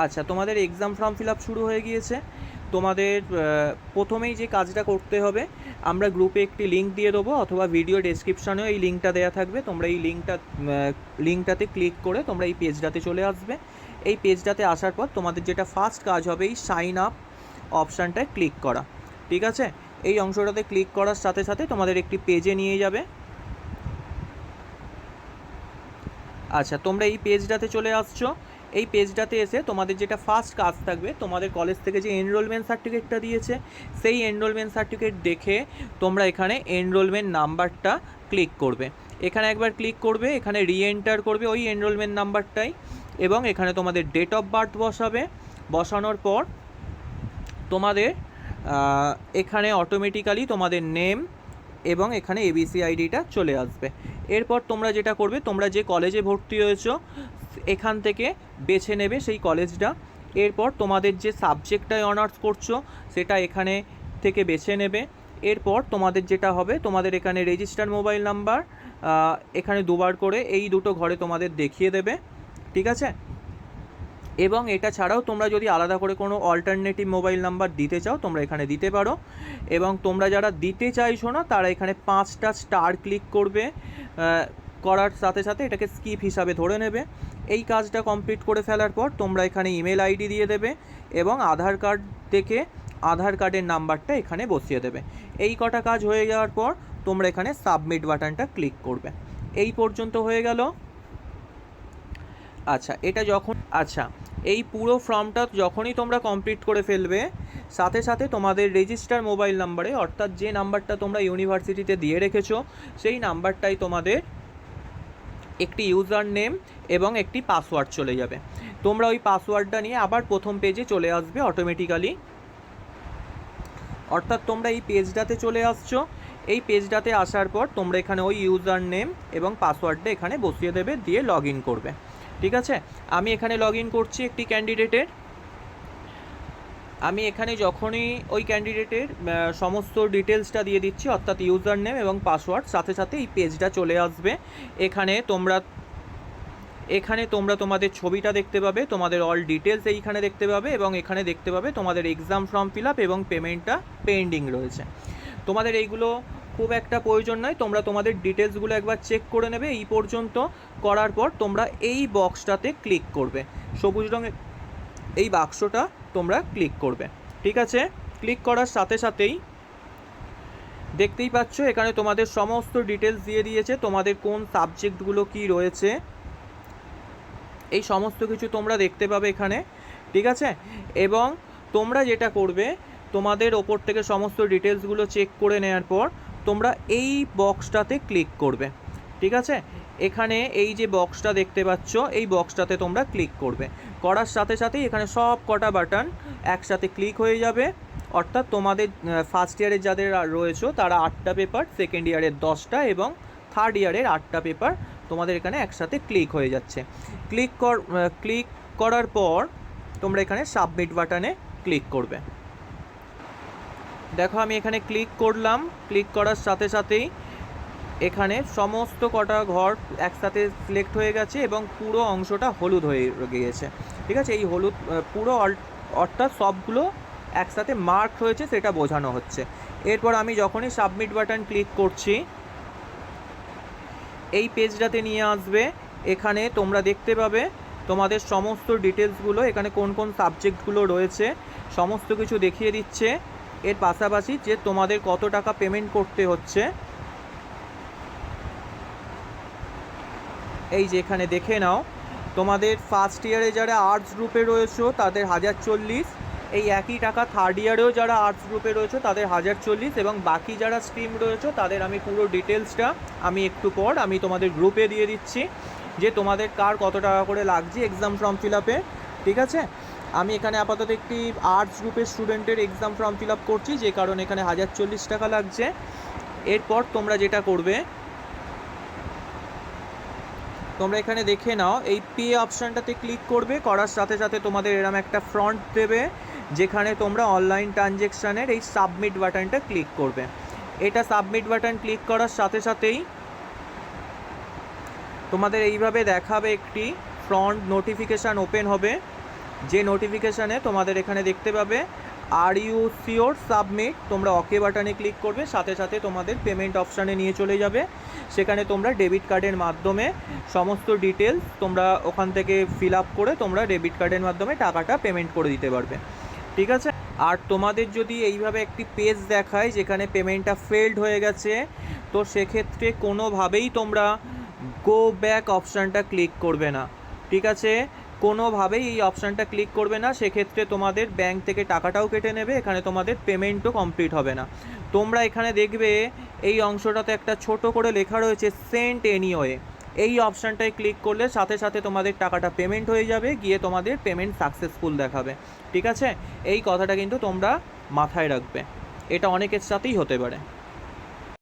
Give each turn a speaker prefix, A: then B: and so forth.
A: আচ্ছা, তোমাদের exam form fill up শুরু হয়ে গিয়েছে। তোমাদের প্রথমেই যে কাজটা করতে হবে, আমরা গ্রুপে একটি লিঙ্ক দিয়ে দেবো, অথবা ভিডিও ডেসক্রিপশনেও এই লিঙ্কটা দেওয়া থাকবে। তোমরা এই লিঙ্কটাতে ক্লিক করে তোমরা এই পেজটাতে চলে আসবে। এই পেজটাতে আসার পর তোমাদের যেটা ফার্স্ট কাজ হবে, এই সাইন আপ অপশানটায় ক্লিক করা। ঠিক আছে, এই অংশটাতে ক্লিক করার সাথে সাথে তোমাদের একটি পেজে নিয়ে যাবে। আচ্ছা, তোমরা এই পেজটাতে চলে আসছো। এই পেজটাতে এসে তোমাদের যেটা ফার্স্ট কাজ থাকবে, তোমাদের কলেজ থেকে যে এনরোলমেন্ট সার্টিফিকেটটা দিয়েছে, সেই এনরোলমেন্ট সার্টিফিকেট দেখে তোমরা এখানে এনরোলমেন্ট নাম্বারটা ক্লিক করবে। এখানে একবার ক্লিক করবে, এখানে রিএন্টার করবে ওই এনরোলমেন্ট নাম্বারটাই, এবং এখানে তোমাদের ডেট অফ বার্থ বসাবে। বসানোর পর তোমাদের এখানে অটোমেটিক্যালি তোমাদের নেম এবং এখানে এবিসি আইডিটা চলে আসবে। এরপর তোমরা যেটা করবে, তোমরা যে কলেজে ভর্তি হয়েছো এখান থেকে বেছে নেবে সেই কলেজটা। এরপর তোমাদের যে সাবজেক্টটায় অনার্স করছো সেটা এখানে থেকে বেছে নেবে। এরপর তোমাদের যেটা হবে, তোমাদের এখানে রেজিস্টার মোবাইল নাম্বার এখানে দুবার করে এই দুটো ঘরে তোমাদের দেখিয়ে দেবে। ঠিক আছে, এবং এটা ছাড়াও তোমরা যদি আলাদা করে কোনো অল্টারনেটিভ মোবাইল নাম্বার দিতে চাও তোমরা এখানে দিতে পারো। এবং তোমরা যারা দিতে চাইছো না তারা এখানে 5টা স্টার ক্লিক করবে, করার সাথে সাথে এটাকে স্কিপ হিসাবে ধরে নেবে। এই কাজটা কমপ্লিট করে ফেলার পর তোমরা এখানে ইমেল আইডি দিয়ে দেবে এবং আধার কার্ড থেকে আধার কার্ডের নাম্বারটা এখানে বসিয়ে দেবে। এই কটা কাজ হয়ে যাওয়ার পর তোমরা এখানে সাবমিট বাটনটা ক্লিক করবে। এই পর্যন্ত হয়ে গেল। আচ্ছা, এই পুরো ফর্মটা যখনই তোমরা কমপ্লিট করে ফেলবে, সাথে সাথে তোমাদের রেজিস্টার মোবাইল নাম্বারে, অর্থাৎ যে নাম্বারটা তোমরা ইউনিভার্সিটিতে দিয়ে রেখেছো সেই নাম্বারটাই তোমাদের একটি ইউজার নেম এবং একটি পাসওয়ার্ড চলে যাবে। তোমরা ওই পাসওয়ার্ডটা নিয়ে আবার প্রথম পেজে চলে আসবে অটোমেটিক্যালি। অর্থাৎ তোমরা এই পেজটাতে চলে আসছো। এই পেজটাতে আসার পর তোমরা এখানে ওই ইউজার নেম এবং পাসওয়ার্ডটা এখানে বসিয়ে দেবে, দিয়ে লগ ইন করবে। ঠিক আছে, আমি এখানে লগ ইন করছি একটি ক্যান্ডিডেটের। আমি এখানে যখনই ওই ক্যান্ডিডেটের সমস্ত ডিটেলসটা দিয়ে দিচ্ছি, অর্থাৎ ইউজার নেম এবং পাসওয়ার্ড, সাথে সাথে এই পেজটা চলে আসবে। এখানে তোমরা তোমাদের ছবিটা দেখতে পাবে, তোমাদের অল ডিটেলস এইখানে দেখতে পাবে, এবং এখানে দেখতে পাবে তোমাদের এক্সাম ফর্ম ফিল আপ এবং পেমেন্টটা পেন্ডিং রয়েছে। তোমাদের এইগুলো খুব একটা প্রয়োজন নয়, তোমরা তোমাদের ডিটেলসগুলো একবার চেক করে নেবে। এই পর্যন্ত করার পর তোমরা এই বক্সটাতে ক্লিক করবে, সবুজ রঙের এই বাক্সটা তোমরা ক্লিক করবে। ঠিক আছে, ক্লিক করার সাথে সাথেই দেখতেই পাচ্ছ এখানে তোমাদের সমস্ত ডিটেলস দিয়ে দিয়েছে, তোমাদের কোন সাবজেক্টগুলো কি রয়েছে এই সমস্ত কিছু তোমরা দেখতে পাবে এখানে। ঠিক আছে, এবং তোমরা যেটা করবে, তোমাদের ওপর থেকে সমস্ত ডিটেলসগুলো চেক করে নেওয়ার পর তোমরা এই বক্সটাতে ক্লিক করবে। ঠিক আছে, এখানে এই যে বক্সটা দেখতে পাচ্ছ এই বক্সটাতে তোমরা ক্লিক করবে। করার সাথে সাথেই এখানে সব কটা বাটন একসাথে ক্লিক হয়ে যাবে। অর্থাৎ তোমাদের ফার্স্ট ইয়ারের যাদের রয়েছে তারা 8টা পেপার, সেকেন্ড ইয়ারের 10টা এবং থার্ড ইয়ারের 8টা পেপার তোমাদের এখানে একসাথে ক্লিক হয়ে যাচ্ছে। ক্লিক করার পর তোমরা এখানে সাবমিট বাটনে ক্লিক করবে। দেখো আমি এখানে ক্লিক করলাম। ক্লিক করার সাথে সাথেই এখানে সমস্ত কটা ঘর একসাথে সিলেক্ট হয়ে গেছে এবং পুরো অংশটা হলুদ হয়ে গিয়েছে। ঠিক আছে, এই হলুদ পুরো অর্থাৎ সবগুলো একসাথে মার্ক হয়েছে সেটা বোঝানো হচ্ছে। এরপর আমি যখনই সাবমিট বাটন ক্লিক করছি এই পেজটাতে নিয়ে আসবে। এখানে তোমরা দেখতে পাবে তোমাদের সমস্ত ডিটেলসগুলো, এখানে কোন কোন সাবজেক্টগুলো রয়েছে সমস্ত কিছু দেখিয়ে দিচ্ছে। এর পাশাপাশি যে তোমাদের কত টাকা পেমেন্ট করতে হচ্ছে, এই যে এখানে দেখে নাও। তোমাদের ফার্স্ট ইয়ারে যারা আর্টস গ্রুপে রয়েছে তাদের 1040, এই একই টাকা থার্ড ইয়ারেও যারা আর্টস গ্রুপে রয়েছে তাদের 1040, এবং বাকি যারা স্ট্রিম রয়েছে তাদের আমি পুরো ডিটেলসটা আমি একটু পর আমি তোমাদের গ্রুপে দিয়ে দিচ্ছি যে তোমাদের কার কত টাকা করে লাগছে এক্সাম ফর্ম ফিল আপে। ঠিক আছে, আমি এখানে আপাতত একটি আর্টস গ্রুপের স্টুডেন্টের এক্সাম ফর্ম ফিল আপ করছি, যে কারণে এখানে 1040 টাকা লাগছে। এরপর তোমরা যেটা করবে, তোমরা এখানে দেখে নাও এই পে অপশানটাতে ক্লিক করবে। করার সাথে সাথে তোমাদের এরকম একটা ফ্রন্ট দেবে যেখানে তোমরা অনলাইন ট্রানজ্যাকশানের এই সাবমিট বাটনটা ক্লিক করবে। এটা সাবমিট বাটন ক্লিক করার সাথে সাথেই তোমাদের এইভাবে দেখাবে, একটি ফ্রন্ট নোটিফিকেশান ওপেন হবে। যে নোটিফিকেশানে তোমাদের এখানে দেখতে পাবে আর ইউ শিওর সাবমিট, তোমরা ওকে বাটনে ক্লিক করবে, সাথে সাথে তোমাদের পেমেন্ট অপশানে নিয়ে চলে যাবে। সেখানে তোমরা ডেবিট কার্ডের মাধ্যমে সমস্ত ডিটেলস তোমরা ওখান থেকে ফিল আপ করে তোমরা ডেবিট কার্ডের মাধ্যমে টাকাটা পেমেন্ট করে দিতে পারবে, ঠিক আছে। আর তোমাদের যদি এইভাবে একটি পেজ দেখায় যেখানে পেমেন্টটা ফেলড হয়ে গেছে, তো সেক্ষেত্রে কোনোভাবেই তোমরা গো ব্যাক অপশানটা ক্লিক করবে না, ঠিক আছে। কোনোভাবেই এই অপশানটা ক্লিক করবে না, সেক্ষেত্রে তোমাদের ব্যাংক থেকে টাকাটাও কেটে নেবে, এখানে তোমাদের পেমেন্টও কমপ্লিট হবে না। তোমরা এখানে দেখবে এই অংশটাতে একটা ছোট করে লেখা রয়েছে সেন্ট এনিওয়ে, এই অপশানটায় ক্লিক করলে সাথে সাথে তোমাদের টাকাটা পেমেন্ট হয়ে যাবে, গিয়ে তোমাদের পেমেন্ট সাকসেসফুল দেখাবে, ঠিক আছে। এই কথাটা কিন্তু তোমরা মাথায় রাখবে, এটা অনেকের সাথেই হতে পারে।